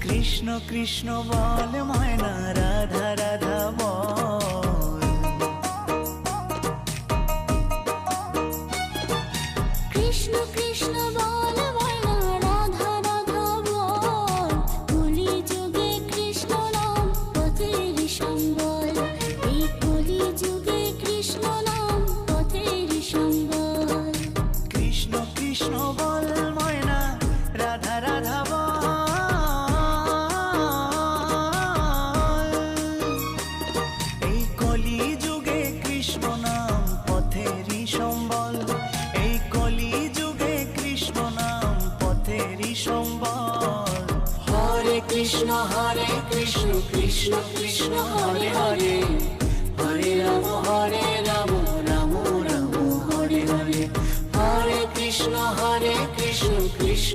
কৃষ্ণ কৃষ্ণ বল ময়না, রাধা রাধা বল। কৃষ্ণ কৃষ্ণ বল ময়না, রাধা রাধা বল। কলি যুগে কৃষ্ণ নাম পথের সম্বল, এই কলি যুগে কৃষ্ণ নাম পথের সম্বল। কৃষ্ণ কৃষ্ণ বল ময়না, রাধা রাধা বল। এই কলি যুগে কৃষ্ণ নাম পথেরই সম্বল, এই কলি যুগে কৃষ্ণ নাম পথেরই সম্বল। হরে কৃষ্ণ কৃষ্ণ কৃষ্ণ হরে হরে, হরে রাম রাম রাম রাম হরে হরে। হরে কৃষ্ণ কৃষ্ণ